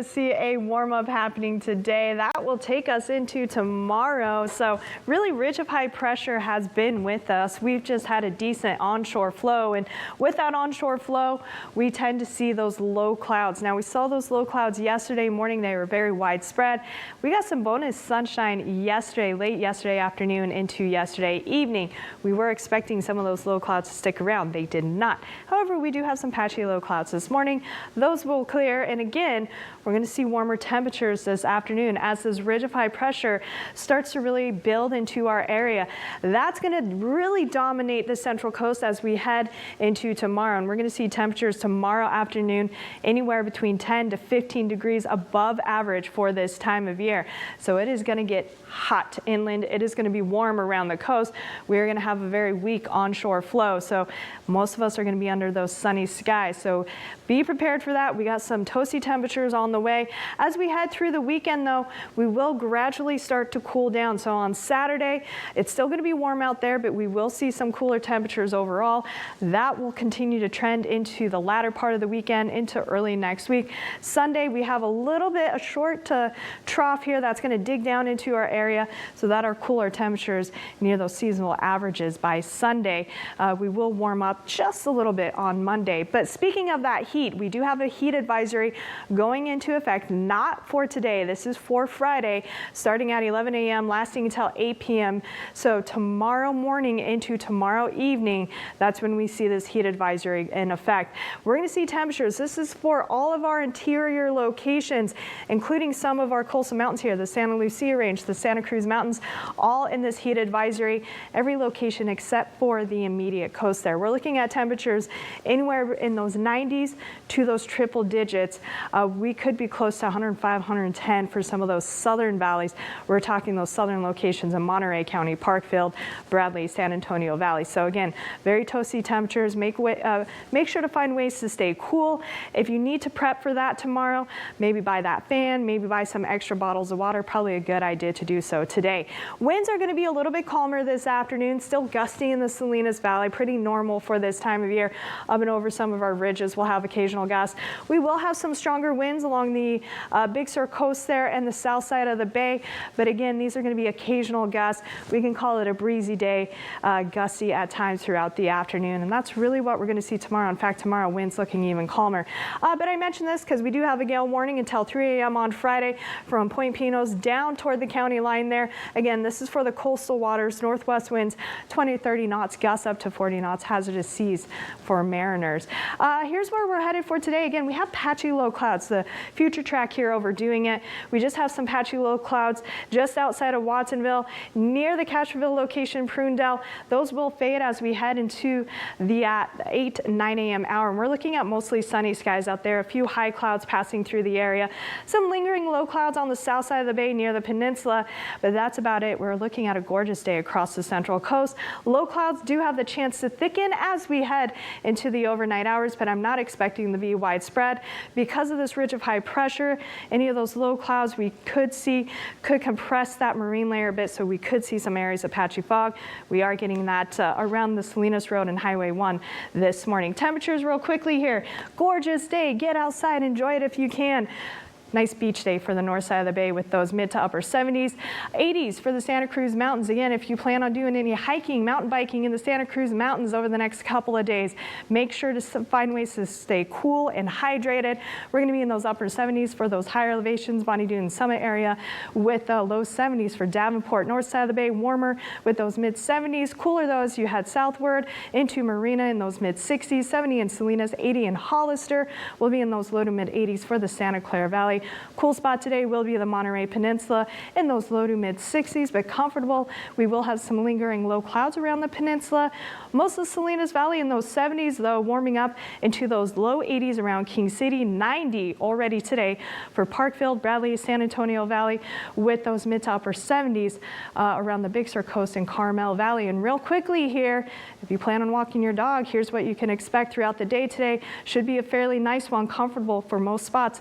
See a warm up happening today that will take us into tomorrow. So really ridge of high pressure has been with us. We've just had a decent onshore flow, and with that onshore flow we tend to see those low clouds. Now we saw those low clouds yesterday morning. They were very widespread. We got some bonus sunshine yesterday, late yesterday afternoon into yesterday evening. We were expecting some of those low clouds to stick around. They did not. However, we do have some patchy low clouds this morning. Those will clear, and again we're going to see warmer temperatures this afternoon as this ridge of high pressure starts to really build into our area. That's going to really dominate the central coast as we head into tomorrow. And we're going to see temperatures tomorrow afternoon anywhere between 10 to 15 degrees above average for this time of year. So it is going to get hot inland. It is going to be warm around the coast. We're going to have a very weak onshore flow. So most of us are going to be under those sunny skies. So be prepared for that. We got some toasty temperatures on the way. As we head through the weekend, though, we will gradually start to cool down. So on Saturday, it's still going to be warm out there, but we will see some cooler temperatures overall. That will continue to trend into the latter part of the weekend, into early next week. Sunday, we have a little bit, a short trough here that's going to dig down into our area so that our cooler temperatures near those seasonal averages by Sunday. We will warm up just a little bit on Monday. But speaking of that heat, we do have a heat advisory going into effect, not for today. This is for Friday, starting at 11 a.m., lasting until 8 p.m. So tomorrow morning into tomorrow evening, that's when we see this heat advisory in effect. We're going to see temperatures. This is for all of our interior locations, including some of our coastal mountains here, the Santa Lucia Range, the Santa Cruz Mountains, all in this heat advisory. Every location except for the immediate coast there. We're looking at temperatures anywhere in those 90s to those triple digits. We could be close to 105, 110 for some of those southern valleys. We're talking those southern locations in Monterey County, Parkfield, Bradley, San Antonio Valley. So again, very toasty temperatures. Make sure to find ways to stay cool. If you need to prep for that tomorrow, maybe buy that fan, maybe buy some extra bottles of water. Probably a good idea to do so today. Winds are going to be a little bit calmer this afternoon. Still gusty in the Salinas Valley. Pretty normal for this time of year. Up and over some of our ridges, we'll have occasional gusts. We will have some stronger winds along the Big Sur coast there and the south side of the bay. But again, these are going to be occasional gusts. We can call it a breezy day, gusty at times throughout the afternoon. And that's really what we're going to see tomorrow. In fact, tomorrow winds looking even calmer. But I mentioned this because we do have a gale warning until 3 a.m. on Friday from Point Pinos down toward the county line there. Again, this is for the coastal waters. Northwest winds 20 to 30 knots, gusts up to 40 knots, hazardous seas for mariners. Here's where we're headed for today. Again, we have patchy low clouds. The future track here overdoing it. We just have some patchy low clouds just outside of Watsonville, near the Castroville location, Prunedale. Those will fade as we head into the 8, 9 a.m. hour. And we're looking at mostly sunny skies out there. A few high clouds passing through the area. Some lingering low clouds on the south side of the bay near the peninsula, but that's about it. We're looking at a gorgeous day across the central coast. Low clouds do have the chance to thicken as we head into the overnight hours, but I'm not expecting them to be widespread because of this ridge of high pressure. Any of those low clouds we could compress that marine layer a bit, so we could see some areas of patchy fog. We are getting that around the Salinas Road and Highway 1 this morning. Temperatures real quickly here. Gorgeous day. Get outside, enjoy it if you can. Nice beach day for the north side of the bay with those mid to upper 70s. 80s for the Santa Cruz Mountains. Again, if you plan on doing any hiking, mountain biking in the Santa Cruz Mountains over the next couple of days, make sure to find ways to stay cool and hydrated. We're going to be in those upper 70s for those higher elevations, Bonnie Doon Summit area, with low 70s for Davenport. North side of the bay, warmer with those mid 70s. Cooler though as you head southward into Marina in those mid 60s, 70 in Salinas, 80 in Hollister. We'll be in those low to mid 80s for the Santa Clara Valley. Cool spot today will be the Monterey Peninsula in those low to mid 60s, but comfortable. We will have some lingering low clouds around the peninsula. Most of the Salinas Valley in those 70s, though, warming up into those low 80s around King City, 90 already today for Parkfield, Bradley, San Antonio Valley, with those mid to upper 70s around the Big Sur coast and Carmel Valley. And real quickly here, if you plan on walking your dog, here's what you can expect throughout the day today. Should be a fairly nice one, comfortable for most spots.